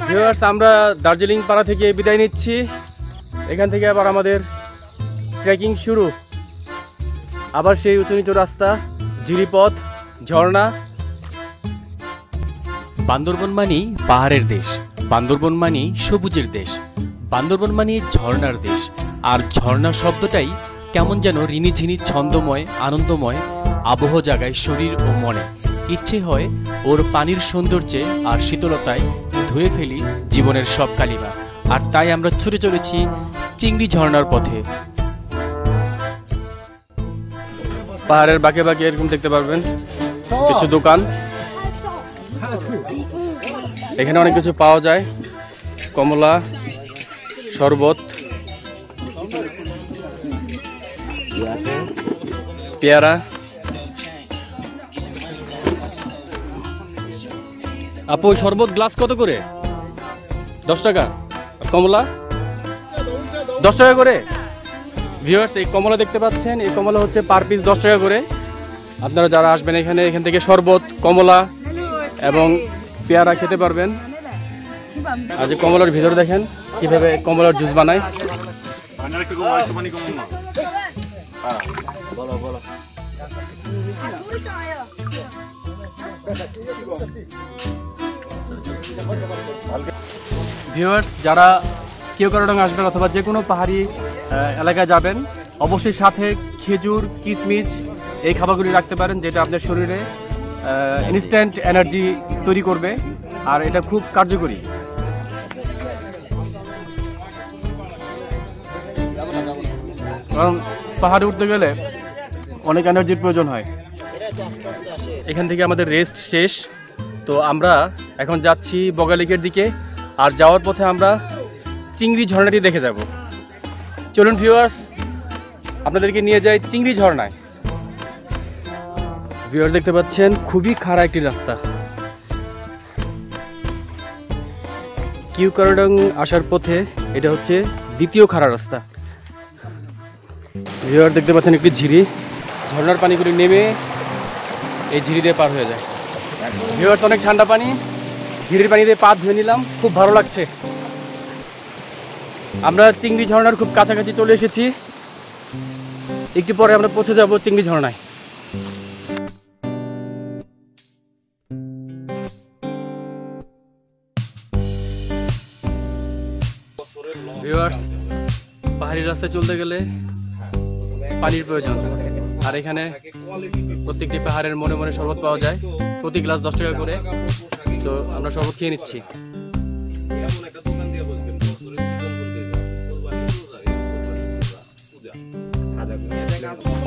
Viewers, আমরা দার্জিলিং পাড়া থেকে বিদায় নিচ্ছি। এখান থেকে আবার আমাদের ট্রেকিং শুরু। আবার সেই উঁচু নিচু রাস্তা, ঝিরিপথ, ঝর্ণা। বান্দরবন মানেই পাহাড়ের দেশ, বান্দরবন মানেই সবুজের দেশ, বান্দরবন মানেই ঝর্ণার দেশ। আর ঝর্ণা শব্দটাই কেমন যেন রিনিঝিনি ছন্দময়, আনন্দময় আবহ জাগায় শরীর ও মনে। ইচ্ছে হয় ওর পানির সৌন্দর্যে আর শীতলতায় ধুয়ে ফেলি জীবনের সব কালিমা। আর তাই আমরা ছুটে চলেছি চিংড়ি ঝর্ণার পথে। পাহাড়ের বাঁকে বাঁকে এরকম দেখতে পারবেন কিছু দোকান। এখানে অনেক কিছু পাওয়া যায়, কমলা, শরবত, পেয়ারা। আপু, শরবত গ্লাস কত করে? 10 টাকা। কমলা 10 টাকা করে। ভিউয়ার্স, এই কমলা দেখতে পাচ্ছেন, এই কমলা হচ্ছে পার পিস 10 টাকা করে। আপনারা যারা আসবেন এখান থেকে শরবত, কমলা এবং পেয়ারা খেতে পারবেন। আর যে কমলার ভিতরে দেখেন কিভাবে কমলার জুস বানায়। ভিউয়ার্স, যারা কেওক্রাডং আসবেন অথবা যে কোনো পাহাড়ি এলাকায় যাবেন, অবশ্যই সাথে খেজুর, কিশমিশ এই খাবারগুলি রাখতে পারেন, যেটা আপনার শরীরে ইনস্ট্যান্ট এনার্জি তৈরি করবে আর এটা খুব কার্যকরী। কারণ পাহাড়ে উঠতে গেলে অনেক এনার্জির প্রয়োজন হয়। এখান থেকে আমাদের রেস্ট শেষ, তো আমরা এখন যাচ্ছি বগালেকের দিকে। আর যাওয়ার পথে আমরা চিংড়ি ঝর্ণাটি দেখে যাব। চলুন ভিউয়ার্স, আপনাদেরকে নিয়ে যাই চিংড়ি ঝর্ণায়। ভিউয়ার্স, দেখতে পাচ্ছেন খুবই খাড়া একটি রাস্তা। কেওক্রাডং আসার পথে এটা হচ্ছে দ্বিতীয় খাড়া রাস্তা। ভিউয়ার্স, দেখতে পাচ্ছেন একটি ঝিরি, ঝর্ণার পানিগুলি নেমে এই ঝিরি দিয়ে পার হয়ে যায়। ভিউয়ার্স, অনেক ঠান্ডা পানি, ঝিরির পানি দিয়ে পা ধুয়ে নিলাম, খুব ভালো লাগছে। আমরা চিংড়ি ঝর্ণার খুব কাছাকাছি চলে এসেছি। একটু পরে আমরা পৌঁছে যাব চিংড়ি ঝর্ণায়। ভিউয়ার্স, পাহাড়ি রাস্তায় চলতে গেলে পানির প্রয়োজন। আর এখানে প্রত্যেকটি পাহাড়ের মনে মনে শরবত পাওয়া যায়, প্রতি গ্লাস 10 টাকা করে। তো আমরা শরবত খেয়ে নিচ্ছি।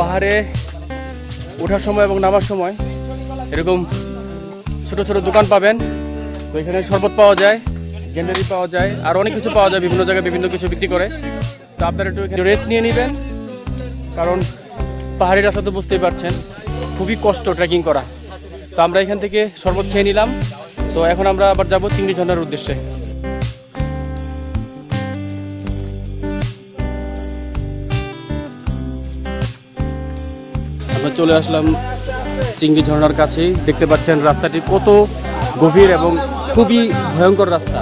পাহাড়ে ওঠার সময় এবং নামার সময় এরকম ছোট ছোট দোকান পাবেন। তো এখানে শরবত পাওয়া যায়, গ্যান্ডারি পাওয়া যায়, আর অনেক কিছু পাওয়া যায়, বিভিন্ন জায়গায় বিভিন্ন কিছু বিক্রি করে। তো আপনারা একটু এখানে রেস্ট নিয়ে নেবেন, কারণ পাহাড়ি রাস্তা তো বুঝতেই পারছেন খুবই কষ্ট ট্রেকিং করা। তো আমরা এখান থেকে শরবত খেয়ে নিলাম। তো এখন আমরা আবার যাব চিংড়ি ঝর্ণার উদ্দেশ্যে। আমরা চলে আসলাম চিংড়ি ঝর্ণার কাছেই। দেখতে পাচ্ছেন রাস্তাটি কত গভীর এবং খুবই ভয়ঙ্কর রাস্তা।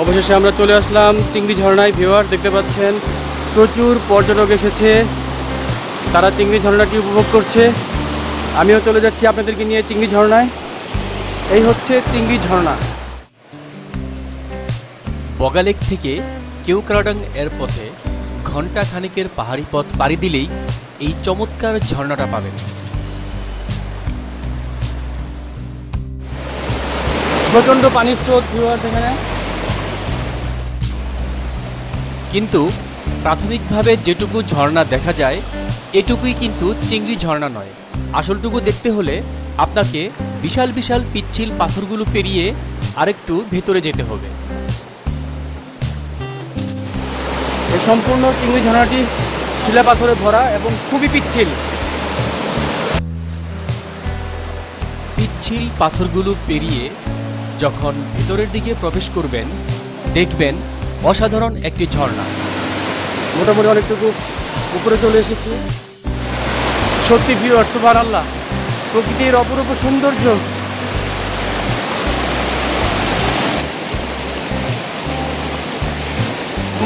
অবশেষে আমরা চলে আসলাম চিংড়ি ঝর্ণায়। ভিউয়ার্স, দেখতে পাচ্ছেন প্রচুর পর্যটক এসেছে, তারা চিংড়ি ঝর্ণাটি উপভোগ করছে। আমিও চলে যাচ্ছি আপনাদেরকে নিয়ে চিংড়ি ঝর্ণায়। এই হচ্ছে চিংড়ি ঝর্ণা। বগালেক থেকে কেওক্রাডং এর পথে ঘন্টা খানেকের পাহাড়ি পথ পাড়ি দিলেই এই চমৎকার ঝর্ণাটা পাবেন। প্রচন্ড পানির স্রোত ভিউয়ার্স এখানে। কিন্তু প্রাথমিকভাবে যেটুকু ঝর্ণা দেখা যায় এটুকুই কিন্তু চিংড়ি ঝর্ণা নয়। আসলটুকু দেখতে হলে আপনাকে বিশাল বিশাল পিচ্ছিল পাথরগুলো পেরিয়ে আরেকটু ভেতরে যেতে হবে। এই সম্পূর্ণ চিংড়ি ঝর্ণাটি শিলা পাথরে ভরা এবং খুবই পিচ্ছিল। পিচ্ছিল পাথরগুলো পেরিয়ে যখন ভেতরের দিকে প্রবেশ করবেন, দেখবেন অসাধারণ একটি ঝর্ণা। মোটামুটি অনেকটুকু উপরে চলে এসেছি। সত্যি ভিউয়ার্স, সুবহানাল্লাহ, প্রকৃতির অপরূপ সৌন্দর্য।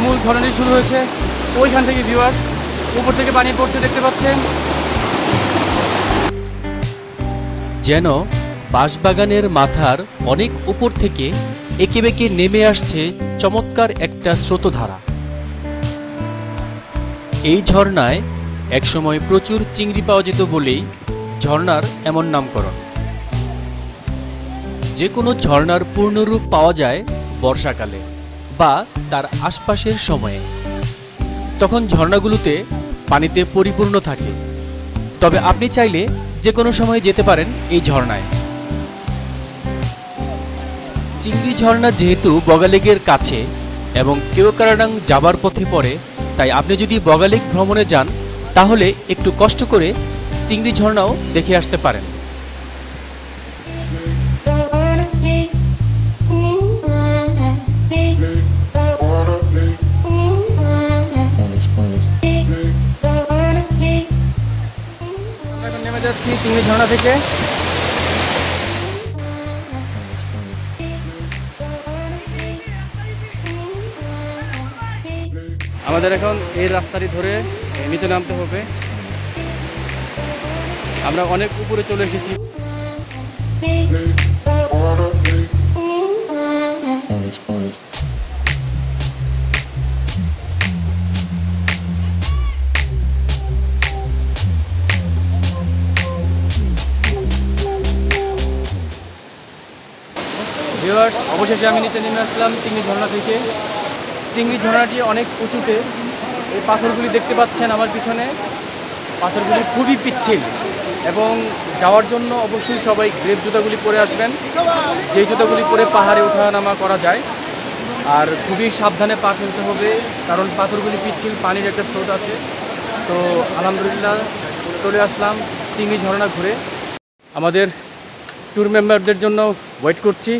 মূল ধরনের শুরু হয়েছে ওইখান থেকে ভিউয়ার্স, উপর থেকে পানি পড়তে দেখতে পাচ্ছেন। যেন বাঁশবাগানের মাথার অনেক উপর থেকে এঁকে বেঁকে নেমে আসছে চমৎকার একটা স্রোতধারা। এই ঝর্ণায় একসময় প্রচুর চিংড়ি পাওয়া যেত বলেই ঝর্ণার এমন নামকরণ। যে কোনো ঝর্ণার পূর্ণরূপ পাওয়া যায় বর্ষাকালে বা তার আশপাশের সময়ে। তখন ঝর্ণাগুলোতে পানিতে পরিপূর্ণ থাকে। তবে আপনি চাইলে যে কোনো সময় যেতে পারেন এই ঝর্ণায়। চিংড়ি ঝর্ণা যেহেতু বগালেকের কাছে এবং কেওক্রাডাং যাবার পথে পড়ে, তাই আপনি যদি বগালেক ভ্রমণে যান তাহলে একটু কষ্ট করে চিংড়ি ঝর্ণাও দেখে আসতে পারেন। এখন নেমে যাচ্ছি চিংড়ি ঝর্ণা থেকে। আমাদের এখন এই রাস্তাটি ধরে নিচে নামতে হবে। আমরা অনেক উপরে চলে এসেছি। ভিউয়ার্স, অবশেষে আমি নিচে নেমে আসলাম চিংড়ি ঝর্ণা থেকে। চিংড়ি ঝর্ণাটি অনেক উঁচুতে। এই পাথরগুলি দেখতে পাচ্ছেন আমার পিছনে, পাথরগুলি খুবই পিচ্ছিল এবং যাওয়ার জন্য অবশ্যই সবাই গ্রেপ জুতাগুলি পরে আসবেন, যেই জুতাগুলি পরে পাহাড়ে ওঠানামা করা যায়। আর খুবই সাবধানে পা ফেলতে হবে, কারণ পাথরগুলি পিচ্ছিল, পানির একটা স্রোত আছে। তো আলহামদুলিল্লাহ চলে আসলাম চিংড়ি ঝর্ণা ঘুরে। আমাদের ট্যুর মেম্বারদের জন্য ওয়েট করছি,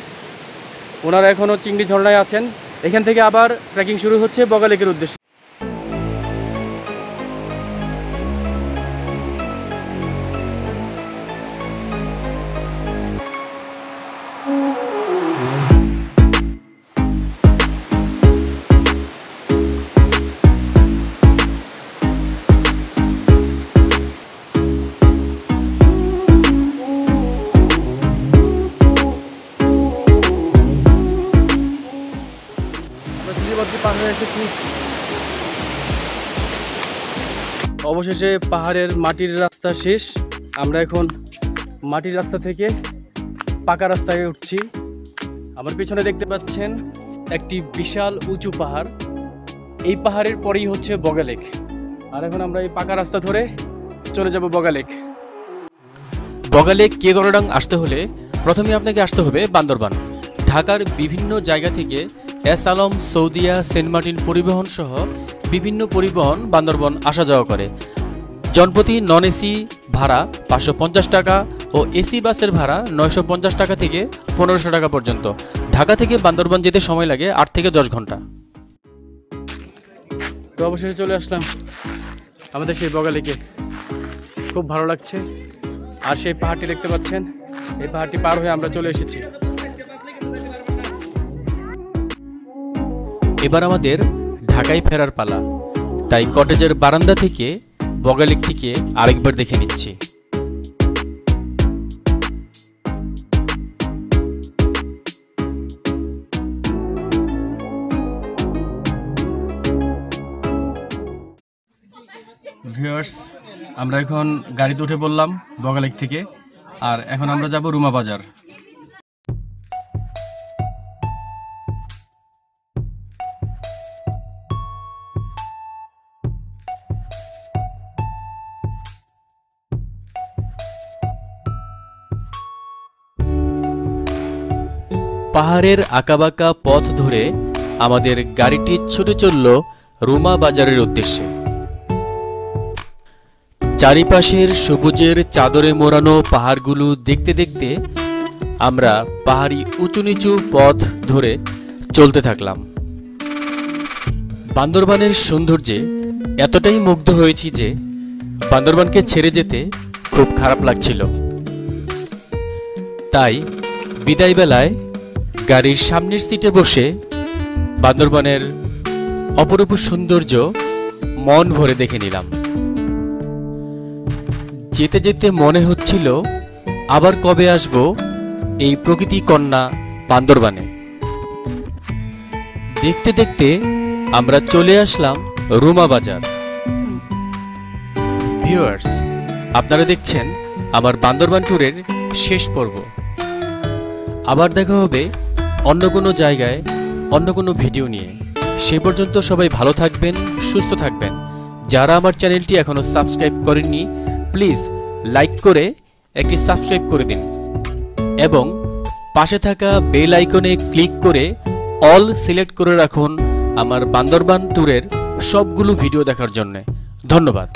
ওনারা এখনও চিংড়ি ঝর্ণায় আছেন। এখান থেকে আবার ট্রেকিং শুরু হচ্ছে বগালেকের উদ্দেশ্যে। এসেছি অবশেষে পাহাড়ের মাটির রাস্তা শেষ। আমরা এখন মাটির রাস্তা থেকে পাকা রাস্তায় উঠছি। আমার পিছনে দেখতে পাচ্ছেন একটি বিশাল উঁচু পাহাড়। এই পাহাড়ের পরেই হচ্ছে বগালেক। আর এখন আমরা এই পাকা রাস্তা ধরে চলে যাব বগালেক। বগালেক কেওক্রাডাং আসতে হলে প্রথমে আপনাকে আসতে হবে বান্দরবান। ঢাকার বিভিন্ন জায়গা থেকে এস আলম, সৌদিয়া, সেন্ট মার্টিন পরিবহন সহ বিভিন্ন পরিবহন বান্দরবান আসা যাওয়া করে। জনপ্রতি নন এসি ভাড়া 550 টাকা ও এসি বাসের ভাড়া 950 টাকা থেকে 1500 টাকা পর্যন্ত। ঢাকা থেকে বান্দরবান যেতে সময় লাগে 8 থেকে 10 ঘন্টা। তো অবশেষে চলে আসলাম আমাদের সেই বগালেকে। খুব ভালো লাগছে। আর সেই পাহাড়টি দেখতে পাচ্ছেন, এই পাহাড়টি পার হয়ে আমরা চলে এসেছি। এবার আমাদের ঢাকায় ফেরার পালা, তাই কটেজের বারান্দা থেকে বগালেকটিকে আরেকবার দেখে নিচ্ছি। ভিউয়ার্স, আমরা এখন গাড়িতে উঠে পড়লাম বগালেক থেকে। আর এখন আমরা যাব রুমা বাজার। পাহাড়ের আঁকাবাঁকা পথ ধরে আমাদের গাড়িটি ছুটে চলল রুমা বাজারের উদ্দেশ্যে। চারিপাশের সবুজের চাদরে মোড়ানো পাহাড়গুলো দেখতে দেখতে আমরা পাহাড়ি উঁচু নিচু পথ ধরে চলতে থাকলাম। বান্দরবানের সৌন্দর্যে এতটাই মুগ্ধ হয়েছি যে বান্দরবানকে ছেড়ে যেতে খুব খারাপ লাগছিল। তাই বিদায় বেলায় গাড়ির সামনের সিটে বসে বান্দরবানের অপরূপ সৌন্দর্য মন ভরে দেখে নিলাম। যেতে যেতে মনে হচ্ছিল আবার কবে আসব এই প্রকৃতি কন্যা বান্দরবানে। দেখতে দেখতে আমরা চলে আসলাম রুমা বাজার। ভিউয়ার্স, আপনারা দেখছেন আমার বান্দরবান ট্যুরের শেষ পর্ব। আবার দেখা হবে অন্য কোনো জায়গায় অন্য কোনো ভিডিও নিয়ে। সে পর্যন্ত সবাই ভালো থাকবেন, সুস্থ থাকবেন। যারা আমার চ্যানেলটি এখনো সাবস্ক্রাইব করেননি, প্লিজ লাইক করে একটি সাবস্ক্রাইব করে দিন এবং পাশে থাকা বেল আইকনে ক্লিক করে অল সিলেক্ট করে রাখুন আমার বান্দরবান ট্যুরের সবগুলো ভিডিও দেখার জন্য। ধন্যবাদ।